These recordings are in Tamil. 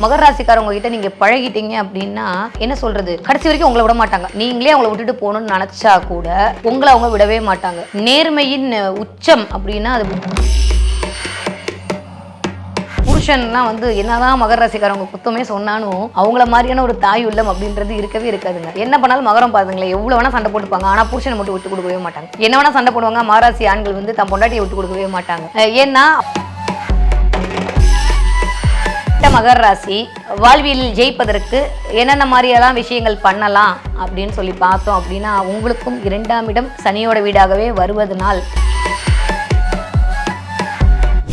மகர ராசிக்காரவங்க கிட்ட நீங்க பழகிட்டீங்க அப்படின்னா என்ன சொல்றது, கடைசி வரைக்கும் உங்களை விட மாட்டாங்க. நீங்களே அவங்களை விட்டுட்டு போகணும்னு நினைச்சா கூட உங்களை அவங்க விடவே மாட்டாங்க. நேர்மையின் உச்சம் அப்படின்னா அது புருஷன்லாம் வந்து என்னதான் மகர ராசிக்காரவங்க குத்தமே சொன்னாலும் அவங்கள மாதிரியான ஒரு தாய் உள்ளம் அப்படின்றது இருக்கவே இருக்காதுங்க. என்ன பண்ணாலும் மகரம் பாருங்களேன், எவ்வளவு வேணா சண்டை போட்டுப்பாங்க, ஆனா புருஷனை மட்டும் விட்டு கொடுக்கவே மாட்டாங்க. என்ன வேணா சண்டை போடுவாங்க, மகராசி ஆண்கள் வந்து தன் பொண்டாட்டியை விட்டு கொடுக்கவே மாட்டாங்க. ஏன்னா மகர ராசி வாழ்வியலில் ஜெயிப்பதற்கு என்னென்ன மாதிரியெல்லாம் விஷயங்கள் பண்ணலாம் அப்படின்னு சொல்லி பார்த்தோம் அப்படின்னா, உங்களுக்கும் 2ஆம் இடம் சனியோட வீடாகவே வருவதனால்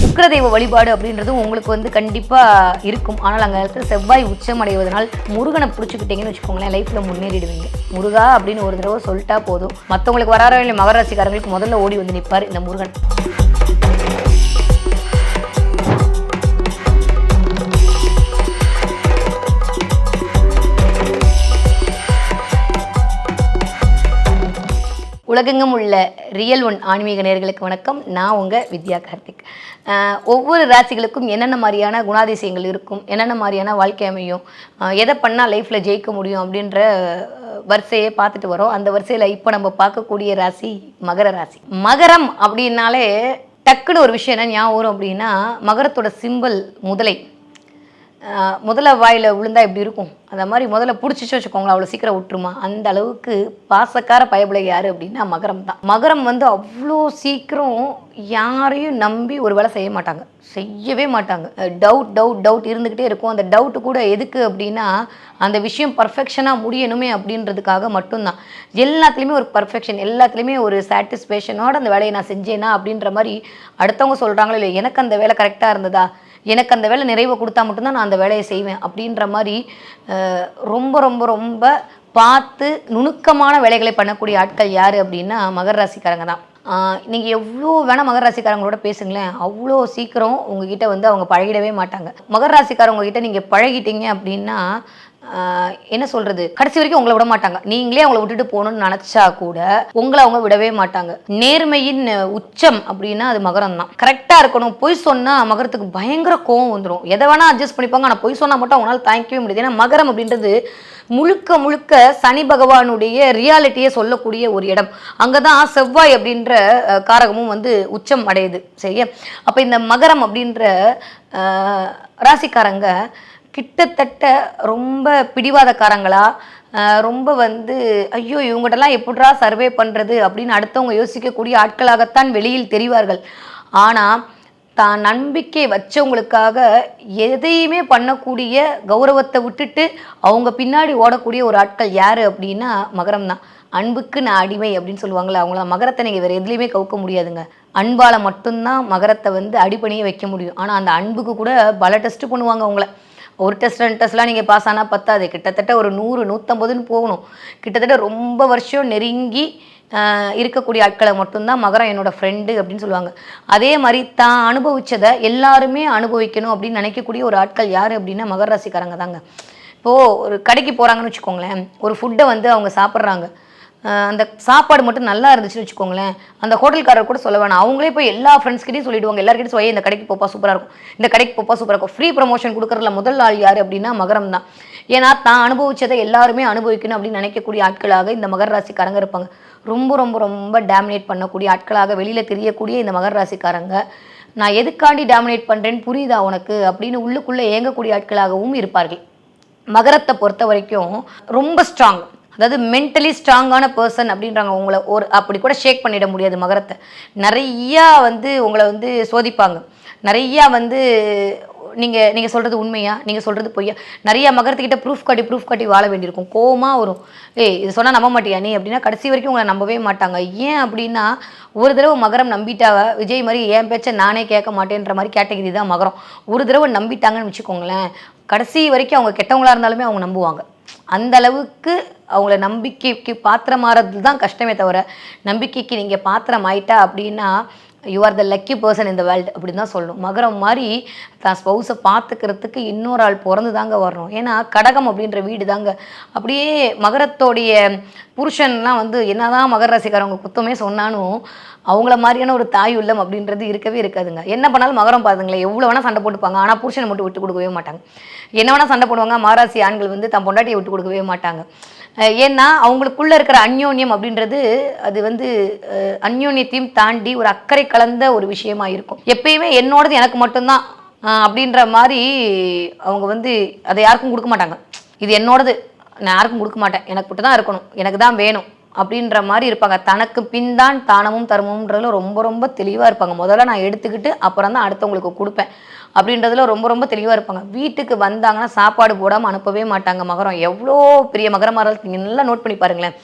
சுக்கிரதெய்வ வழிபாடு அப்படின்றது உங்களுக்கு வந்து கண்டிப்பாக இருக்கும். ஆனால் அங்கே இருக்கிற செவ்வாய் உச்சம் அடைவதனால் முருகனை பிடிச்சிக்கிட்டீங்கன்னு வச்சுக்கோங்களேன், லைஃப்பில் முன்னேறிடுவீங்க. முருகா அப்படின்னு ஒரு தடவை சொல்லிட்டா போதும், மற்றவங்களுக்கு வராத மகர ராசிக்காரங்களுக்கு முதல்ல ஓடி வந்து நிற்பார் இந்த முருகன். உலகெங்கும் உள்ள ரியல் ஒன் ஆன்மீக நேயர்களுக்கு வணக்கம். நான் உங்கள் வித்யா கார்த்திக். ஒவ்வொரு ராசிகளுக்கும் என்னென்ன மாதிரியான குணாதிசயங்கள் இருக்கும், என்னென்ன மாதிரியான வாழ்க்கை அமையும், எதை பண்ணால் லைஃப்பில் ஜெயிக்க முடியும் அப்படின்ற வரிசையை பார்த்துட்டு வரோம். அந்த வரிசையில் இப்போ நம்ம பார்க்கக்கூடிய ராசி மகர ராசி. மகரம் அப்படின்னாலே டக்குன்னு ஒரு விஷயம் என்ன ஞாபகம் வரும் அப்படின்னா, மகரத்தோட சிம்பிள் முதலை. முதல்ல வாயில் விழுந்தா எப்படி இருக்கும், அந்த மாதிரி முதல்ல பிடிச்சிச்சு வச்சுக்கோங்களேன், அவ்வளோ சீக்கிரம் விட்டுருமா. அந்த அளவுக்கு பாசக்கார பயபிள்ளை யார் அப்படின்னா மகரம் தான். மகரம் வந்து அவ்வளோ சீக்கிரம் யாரையும் நம்பி ஒரு வேலை செய்ய மாட்டாங்க, செய்யவே மாட்டாங்க. டவுட் இருந்துக்கிட்டே இருக்கும். அந்த டவுட்டு கூட எதுக்கு அப்படின்னா, அந்த விஷயம் பர்ஃபெக்ஷனாக முடியணுமே அப்படின்றதுக்காக மட்டும்தான். எல்லாத்துலேயுமே ஒரு பர்ஃபெக்ஷன், எல்லாத்துலேயுமே ஒரு சாட்டிஸ்ஃபேக்ஷனோட அந்த வேலையை நான் செஞ்சேனா அப்படின்ற மாதிரி அடுத்தவங்க சொல்கிறாங்களோ இல்லை, எனக்கு அந்த வேலை கரெக்டாக இருந்ததா, எனக்கு அந்த வேலை நிறைவை கொடுத்தா மட்டும்தான் நான் அந்த வேலையை செய்வேன் அப்படின்ற மாதிரி ரொம்ப ரொம்ப ரொம்ப பார்த்து நுணுக்கமான வேலைகளை பண்ணக்கூடிய ஆட்கள் யார் அப்படின்னா மகர ராசிக்காரங்க தான். நீங்கள் எவ்வளோ வேணால் மகர ராசிக்காரங்களோட பேசுங்களேன், அவ்வளோ சீக்கிரம் உங்ககிட்ட வந்து அவங்க பழகிடவே மாட்டாங்க. மகர ராசிக்காரவங்க கிட்ட நீங்கள் பழகிட்டீங்க அப்படின்னா என்ன சொல்கிறது, கடைசி வரைக்கும் உங்களை விட மாட்டாங்க. நீங்களே அவங்கள விட்டுட்டு போகணும்னு நினச்சா கூட உங்களை அவங்க விடவே மாட்டாங்க. நேர்மையின் உச்சம் அப்படின்னா அது மகரம் தான். கரெக்டாக இருக்கணும். பொய் சொன்னால் மகரத்துக்கு பயங்கர கோவம் வந்துடும். எதை வேணால் அட்ஜஸ்ட் பண்ணிப்பாங்க, ஆனால் பொய் சொன்னால் மட்டும் அவங்களால தாங்கிக்கவே முடியாது. ஏன்னா மகரம் அப்படின்றது முழுக்க முழுக்க சனி பகவானுடைய ரியாலிட்டியை சொல்லக்கூடிய ஒரு இடம். அங்கே தான் செவ்வாய் அப்படின்ற காரகமும் வந்து உச்சம் அடையுது. சரியா? அப்போ இந்த மகரம் அப்படின்ற ராசிக்காரங்க கிட்டத்தட்ட ரொம்ப பிடிவாதக்காரங்களா, ரொம்ப வந்து ஐயோ இவங்ககிட்டலாம் எப்படிரா சர்வே பண்ணுறது அப்படின்னு அடுத்தவங்க யோசிக்கக்கூடிய ஆட்களாகத்தான் வெளியில் தெரிவார்கள். ஆனால் தான் நம்பிக்கை வச்சவங்களுக்காக எதையுமே பண்ணக்கூடிய, கௌரவத்தை விட்டுட்டு அவங்க பின்னாடி ஓடக்கூடிய ஒரு ஆட்கள் யார் அப்படின்னா மகரம் தான். அன்புக்கு நான் அடிமை அப்படின்னு சொல்லுவாங்களே, அவங்கள மகரத்தை நீங்கள் வேறு எதுலேயுமே கவுக்க முடியாதுங்க. அன்பால் மட்டும்தான் மகரத்தை வந்து அடிப்பணியே வைக்க முடியும். ஆனால் அந்த அன்புக்கு கூட பல டெஸ்ட்டு பண்ணுவாங்க அவங்கள. ஒரு டெஸ்ட் 2 டெஸ்ட்லாம் நீங்கள் பாஸ் ஆனால் பத்தாது, கிட்டத்தட்ட ஒரு 100 150ன்னு போகணும். கிட்டத்தட்ட ரொம்ப வருஷம் நெருங்கி இருக்கக்கூடிய ஆட்களை மட்டும்தான் மகரம் என்னோட ஃப்ரெண்டு அப்படின்னு சொல்லுவாங்க. அதே மாதிரி தான் அனுபவித்ததை எல்லாருமே அனுபவிக்கணும் அப்படின்னு நினைக்கக்கூடிய ஒரு ஆட்கள் யார் அப்படின்னா மகர ராசிக்காரங்க தாங்க. இப்போது ஒரு கடைக்கு போகிறாங்கன்னு வச்சுக்கோங்களேன், ஒரு ஃபுட்டை வந்து அவங்க சாப்பிட்றாங்க, அந்த சாப்பாடு மட்டும் நல்லா இருந்துச்சுன்னு வச்சுக்கோங்களேன், அந்த ஹோட்டல்காரர் கூட சொல்ல வேணாம், அவங்களே போய் எல்லா ஃப்ரெண்ட்ஸ்கிட்டையும் சொல்லிவிடுவாங்க. எல்லாருக்கிட்டையும் சொல்லி இந்த கடைக்கு போப்பா சூப்பராக இருக்கும், இந்த கடைக்கு போப்பா சூப்பராக இருக்கும். ஃப்ரீ ப்ரமோஷன் கொடுக்குறதுல முதல் ஆள் யார் அப்படின்னா மகரம் தான். ஏன்னா தான் அனுபவிச்சதை எல்லாருமே அனுபவிக்கணும் அப்படின்னு நினைக்கக்கூடிய ஆட்களாக இந்த மகர ராசிக்காரங்க இருப்பாங்க. ரொம்ப ரொம்ப ரொம்ப டாமினேட் பண்ணக்கூடிய ஆட்களாக வெளியில் தெரியக்கூடிய இந்த மகர ராசிக்காரங்க, நான் எதுக்காண்டி டாமினேட் பண்ணுறேன்னு புரியுதா உனக்கு அப்படின்னு உள்ளுக்குள்ளே ஏங்கக்கூடிய ஆட்களாகவும் இருப்பார்கள். மகரத்தை பொறுத்த வரைக்கும் ரொம்ப ஸ்ட்ராங், அதாவது மென்டலி ஸ்ட்ராங்கான பர்சன் அப்படின்றாங்க. உங்களை ஒரு அப்படி கூட ஷேக் பண்ணிட முடியாது மகரத்தை. நிறையா வந்து உங்களை வந்து சோதிப்பாங்க. நிறையா வந்து நீங்கள் சொல்கிறது உண்மையா, நீங்கள் சொல்கிறது பொய்யா, நிறையா மகரத்துக்கிட்ட ப்ரூஃப் காட்டி வாழ வேண்டியிருக்கும். கோவமாக வரும், இது சொன்னால் நம்ப மாட்டியா நீ அப்படின்னா கடைசி வரைக்கும் உங்களை நம்பவே மாட்டாங்க. ஏன் அப்படின்னா ஒரு தடவை மகரம் நம்பிட்டாவ, விஜய் மாதிரி என் பேச்சை நானே கேட்க மாட்டேன்ற மாதிரி கேட்டகிரி தான் மகரம். ஒரு தடவை நம்பிட்டாங்கன்னு வச்சுக்கோங்களேன், கடைசி வரைக்கும் அவங்க கெட்டவங்களாக இருந்தாலுமே அவங்க நம்புவாங்க. அந்த அளவுக்கு அவங்கள நம்பிக்கைக்கு பாத்திரமாறது தான் கஷ்டமே தவிர, நம்பிக்கைக்கு நீங்கள் பாத்திரம் ஆயிட்டா அப்படின்னா you are the lucky person இந்த வேர்ல்டு அப்படின்னு தான் சொல்லணும். மகரம் மாதிரி தான் ஸ்பௌஸை பார்த்துக்கிறதுக்கு இன்னொரு ஆள் பிறந்து தாங்க வரணும். ஏன்னா கடகம் அப்படின்ற வீடு தாங்க அப்படியே மகரத்தோடைய புருஷன்லாம் வந்து என்னதான் மகர ராசிக்காரவங்க குத்தமே சொன்னாலும் அவங்கள மாதிரியான ஒரு தாய் உள்ளம் அப்படின்றது இருக்கவே இருக்காதுங்க. என்ன பண்ணாலும் மகரம் பாருங்களேன், எவ்வளோ வேணால் சண்டை போட்டுப்பாங்க, ஆனால் புருஷனை மட்டும் விட்டு கொடுக்கவே மாட்டாங்க. என்ன வேணால் சண்டை போடுவாங்க. மகராசி ஆண்கள் வந்து தன் பொண்டாட்டியை விட்டு கொடுக்கவே மாட்டாங்க. ஏன்னா அவங்களுக்குள்ளே இருக்கிற அந்யோன்யம் அப்படின்றது அது வந்து அந்யோன்யத்தையும் தாண்டி ஒரு அக்கறை கலந்த ஒரு விஷயமா இருக்கும். எப்பயுமே என்னோடது எனக்கு மட்டும்தான் அப்படின்ற மாதிரி அவங்க வந்து அதை யாருக்கும் கொடுக்க மாட்டாங்க. இது என்னோடது, நான் யாருக்கும் கொடுக்க மாட்டேன், எனக்கு மட்டும் தான் இருக்கணும், எனக்கு தான் வேணும் அப்படின்ற மாதிரி இருப்பாங்க. தனக்கு பின்தான் தானமும் தர்மம்ன்றதுல ரொம்ப ரொம்ப தெளிவாக இருப்பாங்க. முதல்ல நான் எடுத்துக்கிட்டு அப்புறம் தான் அடுத்தவங்களுக்கு கொடுப்பேன் அப்படின்றதுல ரொம்ப ரொம்ப தெளிவாக இருப்பாங்க. வீட்டுக்கு வந்தாங்கன்னா சாப்பாடு போடாமல் அனுப்பவே மாட்டாங்க. மகரம் எவ்வளோ பெரிய மகரமாக இருந்தாலும் நீங்கள் நல்லா நோட் பண்ணி பாருங்களேன்.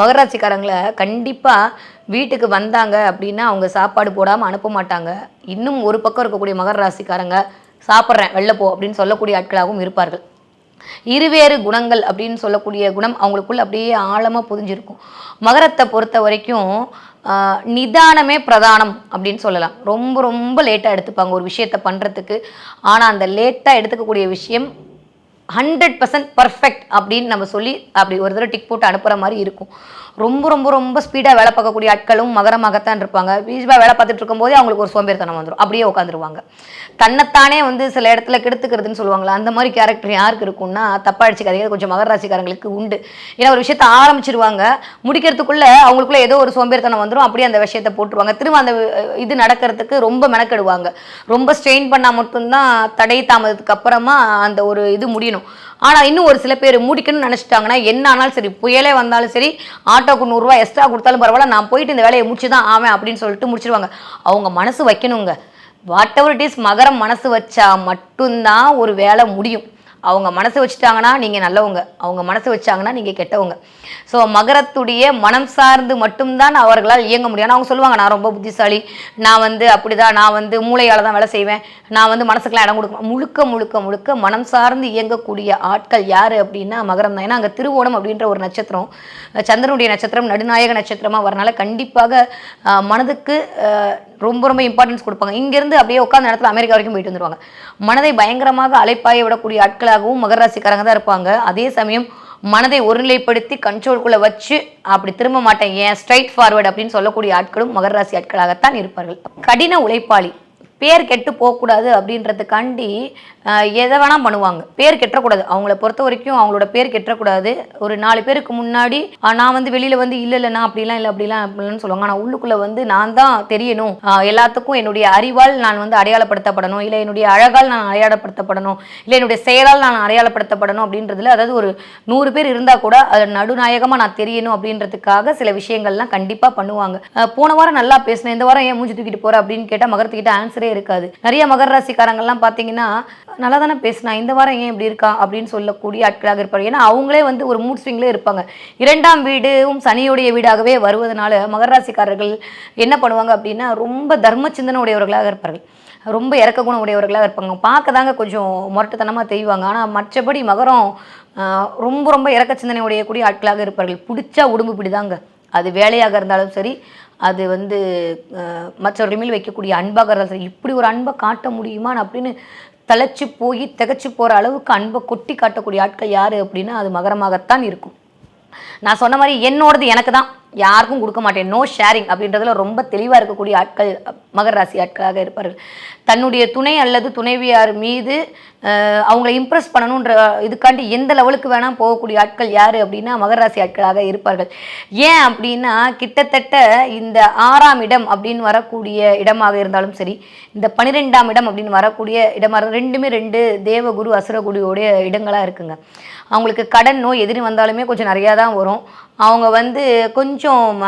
மகராட்சிக்காரங்களை கண்டிப்பாக வீட்டுக்கு வந்தாங்க அப்படின்னா அவங்க சாப்பாடு போடாமல் அனுப்ப மாட்டாங்க. இன்னும் ஒரு பக்கம் இருக்கக்கூடிய மகர ராசிக்காரங்க சாப்பிட்றேன் வெளில போ அப்படின்னு சொல்லக்கூடிய ஆட்களாகவும் இருப்பார்கள். இருவேறு குணங்கள் அப்படின்னு சொல்லக்கூடிய குணம் அவங்களுக்குள்ள அப்படியே ஆழமாக புதிஞ்சிருக்கும். மகரத்தை பொறுத்த வரைக்கும் நிதானமே பிரதானம் அப்படின்னு சொல்லலாம். ரொம்ப ரொம்ப லேட்டாக எடுத்துப்பாங்க ஒரு விஷயத்தை பண்ணுறதுக்கு. ஆனால் அந்த லேட்டாக எடுத்துக்கக்கூடிய விஷயம் 100% பர்ஃபெக்ட் அப்படின்னு நம்ம சொல்லி அப்படி ஒரு தடவை டிக் போட்டு அனுப்புகிற மாதிரி இருக்கும். ரொம்ப ரொம்ப ரொம்ப ஸ்பீடாக வேலை பார்க்கக்கூடிய ஆட்களும் மகரமாகத்தான் இருப்பாங்க. ஸ்பீடாக வேலை பார்த்துட்டு இருக்கும்போதே அவங்களுக்கு ஒரு சோம்பேறித்தனம் வந்துடும், அப்படியே உட்காந்துருவாங்க. தன்னைத்தானே வந்து சில இடத்துல கெடுத்துக்கிறதுன்னு சொல்லுவாங்களா, அந்த மாதிரி கேரக்டர் யாருக்கு இருக்கும்னா தப்பாக அடிச்சுக்காதீங்க, கொஞ்சம் மகர ராசிக்காரங்களுக்கு உண்டு. ஏன்னா ஒரு விஷயத்தை ஆரம்பிச்சிருவாங்க, முடிக்கிறதுக்குள்ளே அவங்களுக்குள்ள ஏதோ ஒரு சோம்பேறித்தனம் வந்துடும், அப்படியே அந்த விஷயத்தை போட்டுருவாங்க. திரும்ப அந்த இது நடக்கிறதுக்கு ரொம்ப மெனக்கெடுவாங்க. ரொம்ப ஸ்ட்ரெயின் பண்ணால் மட்டும்தான் தடை தாமதத்துக்கு அப்புறமா அந்த ஒரு இது முடியணும். ஆனால் இன்னும் ஒரு சில பேர் முடிக்கணும்னு நினச்சிட்டாங்கன்னா என்ன ஆனாலும் சரி, புயலே வந்தாலும் சரி, ஆட்டோக்கு 100 ரூபா எக்ஸ்ட்ரா கொடுத்தாலும் பரவாயில்ல, நான் போயிட்டு இந்த வேலையை முடிச்சு தான் ஆவேன் அப்படின்னு சொல்லிட்டு முடிச்சிருவாங்க. அவங்க மனசு வைக்கணுங்க. வாட் எவர் இட் இஸ், மகரம் மனசு வச்சா மட்டும்தான் ஒரு வேலை முடியும். அவங்க மனசு வச்சுட்டாங்கன்னா நீங்கள் நல்லவங்க, அவங்க மனசு வச்சாங்கன்னா நீங்கள் கெட்டவங்க. ஸோ மகரத்துடைய மனம் சார்ந்து மட்டும்தான் அவர்களால் இயங்க முடியும். ஆனால் அவங்க சொல்லுவாங்க, நான் ரொம்ப புத்திசாலி, நான் வந்து அப்படிதான், நான் வந்து மூளையால் தான் வேலை செய்வேன், நான் வந்து மனசுக்கெல்லாம் இடம் கொடுக்க. முழுக்க முழுக்க முழுக்க மனம் சார்ந்து இயங்கக்கூடிய ஆட்கள் யார் அப்படின்னா மகரம் தான். ஏன்னா அங்கே திருவோணம் அப்படின்ற ஒரு நட்சத்திரம், சந்திரனுடைய நட்சத்திரம், நடுநாயக நட்சத்திரமாக வரனால கண்டிப்பாக மனதுக்கு ரொம்ப ரொம்ப இம்பார்ட்டன்ஸ் கொடுப்பாங்க. இங்கேருந்து அப்படியே உட்காந்த இடத்துல அமெரிக்கா வரைக்கும் போயிட்டு வந்துடுவாங்க. மனதை பயங்கரமாக அலைப்பாய விடக்கூடிய ஆட்களாகவும் மகர ராசிக்காரங்க தான் இருப்பாங்க. அதே சமயம் மனதை ஒருநிலைப்படுத்தி கண்ட்ரோல்குள்ளே வச்சு அப்படி திரும்ப மாட்டேன், ஏன் ஸ்ட்ரைட் ஃபார்வர்டு அப்படின்னு சொல்லக்கூடிய ஆட்களும் மகர ராசி ஆட்களாகத்தான் இருப்பார்கள். கடின உழைப்பாளி, பேர் கெட்டு போகக்கூடாது அப்படின்றதுக்காண்டி எதை வேணால் பண்ணுவாங்க. பேர் கெட்டக்கூடாது, அவங்கள பொறுத்த வரைக்கும் அவங்களோட பேர் கெட்டக்கூடாது. ஒரு 4 பேருக்கு முன்னாடி நான் வந்து வெளியில் வந்து இல்லை நான் அப்படிலாம் இல்லை அப்படிலாம் சொல்லுவாங்க. ஆனால் உள்ளுக்குள்ளே வந்து நான் தான் தெரியணும், எல்லாத்துக்கும் என்னுடைய அறிவால் நான் வந்து அடையாளப்படுத்தப்படணும், இல்லை என்னுடைய அழகால் நான் அடையாளப்படுத்தப்படணும், இல்லை என்னுடைய செயலால் நான் அடையாளப்படுத்தப்படணும் அப்படின்றதுல, அதாவது ஒரு 100 பேர் இருந்தால் கூட அது நடுநாயகமாக நான் தெரியணும் அப்படின்றதுக்காக சில விஷயங்கள்லாம் கண்டிப்பாக பண்ணுவாங்க. போன வாரம் நல்லா பேசினேன், இந்த வாரம் ஏன் மூஞ்சி தூக்கிட்டு போகிற அப்படின்னு கேட்டால் மகரத்துக்கிட்ட ஆன்சரே இருக்காது. நிறைய மகர ராசிக்காரங்கள்லாம் பார்த்தீங்கன்னா நல்லா தானே பேசினா, இந்த வாரம் ஏன் இப்படி இருக்கா அப்படின்னு சொல்லக்கூடிய ஆட்களாக இருப்பாங்க. ஏன்னா அவங்களே வந்து ஒரு மூட் ஸ்விங்லேயே இருப்பாங்க. 2ஆம் வீடும் சனியுடைய வீடாகவே வருவதனால மகர ராசிக்காரர்கள் என்ன பண்ணுவாங்க அப்படின்னா ரொம்ப தர்ம சிந்தனை உடையவர்களாக இருப்பார்கள், ரொம்ப இறக்க குணம் உடையவர்களாக இருப்பாங்க. பார்க்க தாங்க கொஞ்சம் முரட்டுத்தனமாக தெரிவாங்க. ஆனால் மற்றபடி மகரம் ரொம்ப ரொம்ப இறக்க சிந்தனை உடையக்கூடிய ஆட்களாக இருப்பார்கள். பிடிச்சா உடம்பு பிடிதாங்க, அது வேலையாக இருந்தாலும் சரி, அது வந்து மற்றவர்கள் மேல் வைக்கக்கூடிய அன்பாக இருந்தாலும் சரி. இப்படி ஒரு அன்பை காட்ட முடியுமா அப்படின்னு தழைச்சி போய் திகச்சு போகிற அளவுக்கு அன்பை கொட்டி காட்டக்கூடிய ஆட்கள் யார் அப்படின்னா அது மகரமாகத்தான் இருக்கும். நான் சொன்ன மாதிரி என்னோடது எனக்கு தான், யாருக்கும் கொடுக்க மாட்டேன், நோ ஷேரிங் அப்படின்றதுல ரொம்ப தெளிவாக இருக்கக்கூடிய ஆட்கள் மகர ராசி ஆட்களாக இருப்பார்கள். தன்னுடைய துணை அல்லது துணைவியார் மீது அவங்கள இம்ப்ரெஸ் பண்ணணுன்ற இதுக்காண்டி எந்த லெவலுக்கு வேணால் போகக்கூடிய ஆட்கள் யார் அப்படின்னா மகர ராசி ஆட்களாக இருப்பார்கள். ஏன் அப்படின்னா கிட்டத்தட்ட இந்த 6ஆம் இடம் அப்படின்னு வரக்கூடிய இடமாக இருந்தாலும் சரி, இந்த 12ஆம் இடம் அப்படின்னு வரக்கூடிய இடமாக இருந்தாலும் ரெண்டுமே 2 தேவகுரு அசுரகுருவோடைய இடங்களாக இருக்குங்க. அவங்களுக்கு கடன் நோய் எதிரி வந்தாலுமே கொஞ்சம் நிறையா தான் வரும். அவங்க வந்து கொஞ்சம்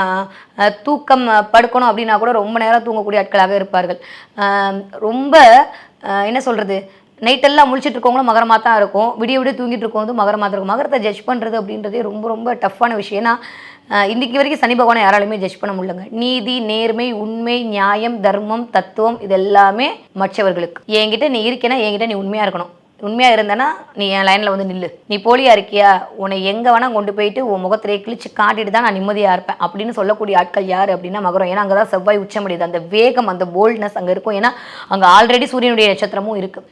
தூக்கம் படுக்கணும் அப்படின்னா கூட ரொம்ப நேரம் தூங்கக்கூடிய ஆட்களாக இருப்பார்கள். ரொம்ப என்ன சொல்கிறது, நைட்டெல்லாம் முழிச்சிட்டு இருக்கவங்களும் மகரமாக தான் இருக்கும், விடிய விட தூங்கிட்டு இருக்கவங்களும் மகரமாக தான் இருக்கும். மகரத்தை ஜட்ஜ் பண்ணுறது அப்படின்றதே ரொம்ப ரொம்ப டஃப்பான விஷயம். ஏன்னா இன்றைக்கி வரைக்கும் சனி பகவானை யாராலுமே ஜட்ஜ் பண்ண முடியலங்க. நீதி, நேர்மை, உண்மை, நியாயம், தர்மம், தத்துவம் இது எல்லாமே மற்றவர்களுக்கு. என்கிட்ட நீ இருக்கேன்னா என்கிட்ட நீ உண்மையாக இருக்கணும், உண்மையாக இருந்தேன்னா நீ என் லைனில் வந்து நில்லு, நீ போலியா இருக்கியா, உன்னை எங்கே வேணால் கொண்டு போயிட்டு உன் முகத்திலேயே கிழிச்சு காட்டிட்டு தான் நான் நிம்மதியாக இருப்பேன் அப்படின்னு சொல்லக்கூடிய ஆட்கள் யார் அப்படின்னா மகரம். ஏன்னா அங்கே தான் செவ்வாய் உச்சமடையுது, அந்த வேகம் அந்த போல்ட்னஸ் அங்கே இருக்கும். ஏன்னா அங்கே ஆல்ரெடி சூரியனுடைய நட்சத்திரமும் இருக்குது,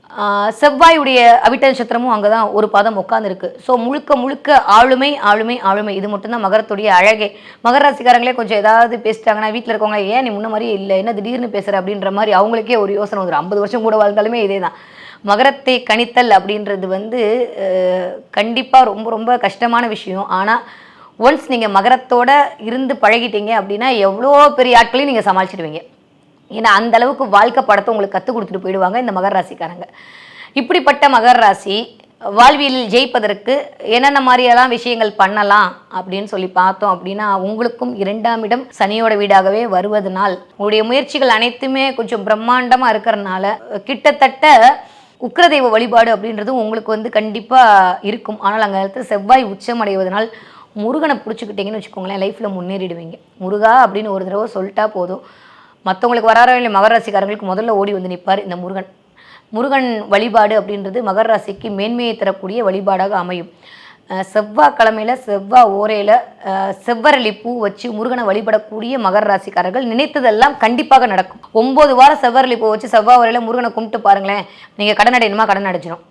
செவ்வாயுடைய அவிட்ட நட்சத்திரமும் அங்கே தான் ஒரு பாதம் உட்காந்துருக்கு. ஸோ முழுக்க முழுக்க ஆளுமை ஆளுமை ஆளுமை, இது மட்டும்தான் மகரத்துடைய அழகே. மகர ராசிக்காரங்களே கொஞ்சம் ஏதாவது பேசிட்டாங்கன்னா வீட்டில் இருக்கவங்க ஏன் நீ முன்ன மாதிரி இல்லை, என்ன திடீர்னு பேசுகிற அப்படின்ற மாதிரி அவங்களுக்கே ஒரு யோசனை வந்துடும். 50 வருஷம் கூட வாழ்ந்தாலுமே இதே தான். மகரத்தை கணித்தல் அப்படின்றது வந்து கண்டிப்பாக ரொம்ப ரொம்ப கஷ்டமான விஷயம். ஆனால் ஒன்ஸ் நீங்கள் மகரத்தோட இருந்து பழகிட்டீங்க அப்படின்னா எவ்வளோ பெரிய ஆட்களையும் நீங்கள் சமாளிச்சிடுவீங்க. ஏன்னா அந்த அளவுக்கு வாழ்க்கை படத்தை உங்களுக்கு கற்றுக் கொடுத்துட்டு போயிடுவாங்க இந்த மகர ராசிக்காரங்க. இப்படிப்பட்ட மகர ராசி வாழ்வியலில் ஜெயிப்பதற்கு என்னென்ன மாதிரியெல்லாம் விஷயங்கள் பண்ணலாம் அப்படின்னு சொல்லி பார்த்தோம் அப்படின்னா, உங்களுக்கும் 2ஆம் இடம் சனியோட வீடாகவே வருவதனால் உங்களுடைய முயற்சிகள் அனைத்துமே கொஞ்சம் பிரம்மாண்டமாக இருக்கிறதுனால கிட்டத்தட்ட உக்கிரதெய்வ வழிபாடு அப்படின்றது உங்களுக்கு வந்து கண்டிப்பாக இருக்கும். ஆனால் அங்கே இடத்துல செவ்வாய் உச்சம் அடைவதனால் முருகனை பிடிச்சிக்கிட்டிங்கன்னு வச்சுக்கோங்களேன், லைஃப்பில் முன்னேறிடுவீங்க. முருகா அப்படின்னு ஒரு தடவை சொல்லிட்டா போதும். மற்றவங்களுக்கு வராத இல்லை மகர ராசிக்காரங்களுக்கு முதல்ல ஓடி வந்து நிற்பார் இந்த முருகன். முருகன் வழிபாடு அப்படின்றது மகர ராசிக்கு மேன்மையை தரக்கூடிய வழிபாடாக அமையும். செவ்வாய்க்கிழமையில் செவ்வாய் ஓரையில் செவ்வரளி பூ வச்சு முருகனை வழிபடக்கூடிய மகர ராசிக்காரர்கள் நினைத்ததெல்லாம் கண்டிப்பாக நடக்கும். 9 வாரம் செவ்வரளி பூ வச்சு செவ்வாய் ஓரையில் முருகனை கும்பிட்டு பாருங்களேன். நீங்கள் கடன் அடையணுமா, கடன் அடைச்சிடும்.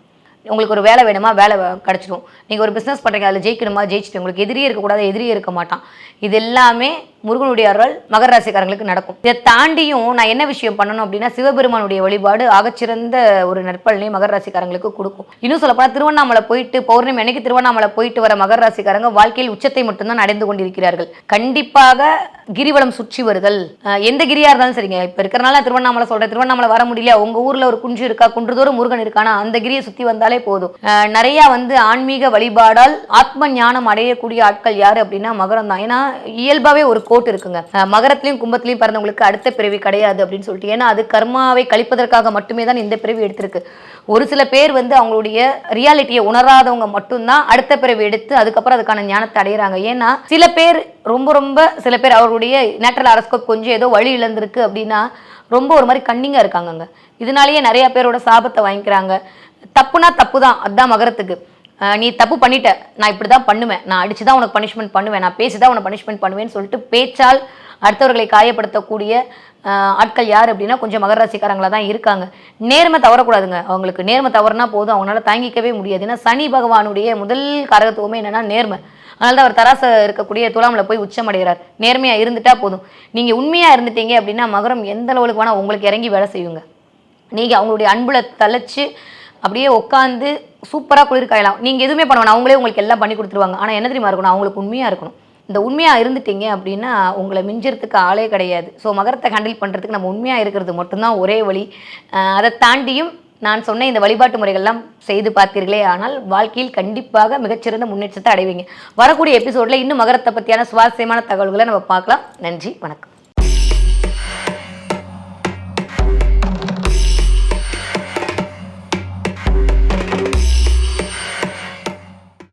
உங்களுக்கு ஒரு வேலை வேணுமா, வேலை கிடச்சிடும். நீங்கள் ஒரு பிஸ்னஸ் பண்ணுறீங்க, அதில் ஜெயிக்கணுமா, ஜெயிச்சிட்டு. உங்களுக்கு எதிரியே இருக்கக்கூடாது, எதிரியே இருக்க மாட்டான். இது எல்லாமே முருகனுடைய அருள் மகர ராசிக்காரங்களுக்கு நடக்கும். இதை தாண்டியும் நான் என்ன விஷயம் பண்ணணும் அப்படின்னா, சிவபெருமானுடைய வழிபாடு ஆகச்சிறந்த ஒரு நற்பலனை மகர ராசிக்காரங்களுக்கு கொடுக்கும். இன்னும் சொல்லப்போனால் திருவண்ணாமலை போயிட்டு பௌர்ணமி அன்னைக்கு திருவண்ணாமலை போயிட்டு வர மகர ராசிக்காரங்க வாழ்க்கையில் உச்சத்தை மட்டும்தான் அடைந்து கொண்டிருக்கிறார்கள். கண்டிப்பாக கிரிவலம் சுற்றி வருதல், எந்த கிரியா இருந்தாலும் சரிங்க. இப்போ இருக்கிறனால திருவண்ணாமலை சொல்கிறேன், திருவண்ணாமலை வர முடியல, உங்கள் ஊரில் ஒரு குன்று இருக்கா, குன்றுதோறும் முருகன் இருக்கானா, அந்த கிரியை சுற்றி வந்தாலே போதும். நிறைய வந்து ஆன்மீக வழிபாடால் ஆத்ம ஞானம் அடையக்கூடிய ஆட்கள் யாரு அப்படின்னா மகரம் தான். ஏன்னா இயல்பாவே ஒரு கோட் இருக்குங்க, மகரத்திலையும் கும்பத்திலையும் பிறந்தவங்களுக்கு அடுத்த பிறவி கிடையாது அப்படின்னு சொல்லிட்டு. ஏன்னா அது கர்மாவை கழிப்பதற்காக மட்டுமே தான் இந்த பிறவி எடுத்திருக்கு. ஒரு சில பேர் வந்து அவங்களுடைய ரியாலிட்டியை உணராதவங்க மட்டும்தான் அடுத்த பிறவி எடுத்து அதுக்கப்புறம் அதுக்கான ஞானத்தை அடைகிறாங்க. ஏன்னா சில பேர் ரொம்ப சில பேர் அவர்களுடைய நேச்சுரல் ஹாரோஸ்கோப் கொஞ்சம் ஏதோ வழி இழந்திருக்கு அப்படின்னா ரொம்ப ஒரு மாதிரி கன்னிங்கா இருக்காங்க. இதனாலேயே நிறைய பேரோட சாபத்தை வாங்கிக்கிறாங்க. தப்புனா தப்பு தான், அதுதான் மகரத்துக்கு. நீ தப்பு பண்ணிட்ட, நான் இப்படி தான் பண்ணுவேன், நான் அடிச்சு தான் உனக்கு பனிஷ்மெண்ட் பண்ணுவேன், நான் பேசி தான் உனக்கு பனிஷ்மெண்ட் பண்ணுவேன்னு சொல்லிட்டு பேச்சால் அடுத்தவர்களை காயப்படுத்தக்கூடிய ஆட்கள் யார் அப்படின்னா கொஞ்சம் மகர ராசிக்காரங்களாக தான் இருக்காங்க. நேர்மை தவறக்கூடாதுங்க. அவங்களுக்கு நேர்மை தவறுனா போதும், அவங்களால தாங்கிக்கவே முடியாது. ஏன்னா சனி பகவானுடைய முதல் காரகத்துவமே என்னன்னா நேர்மை. அதனால தான் அவர் தராச இருக்கக்கூடிய துலாமில் போய் உச்சம் அடைகிறார். நேர்மையாக இருந்துட்டா போதும். நீங்கள் உண்மையாக இருந்துட்டீங்க அப்படின்னா மகரம் எந்த லெவலுக்கு வேணால் உங்களுக்கு இறங்கி வேலை செய்யுங்க. நீங்கள் அவங்களுடைய அன்புல தலைச்சு அப்படியே உட்காந்து சூப்பராக குளிர் காயலாம். நீங்கள் எதுவுமே பண்ண வேணாம், அவங்களே உங்களுக்கு எல்லாம் பண்ணி கொடுத்துருவாங்க. ஆனால் என்ன தெரியுமா இருக்கணும், அவங்களுக்கு உண்மையாக இருக்கணும். இந்த உண்மையாக இருந்துட்டீங்க அப்படின்னா உங்களை மிஞ்சறதுக்கு ஆளே கிடையாது. ஸோ மகரத்தை ஹேண்டில் பண்ணுறதுக்கு நம்ம உண்மையாக இருக்கிறது மட்டும்தான் ஒரே வழி. அதை தாண்டியும் நான் சொன்ன இந்த வழிபாட்டு முறைகள்லாம் செய்து பார்த்தீர்களே ஆனால் வாழ்க்கையில் கண்டிப்பாக மிகச்சிறந்த முன்னேற்றத்தை அடைவீங்க. வரக்கூடிய எபிசோடில் இன்னும் மகரத்தை பற்றியான சுவாரஸ்யமான தகவல்களை நம்ம பார்க்கலாம். நன்றி, வணக்கம்.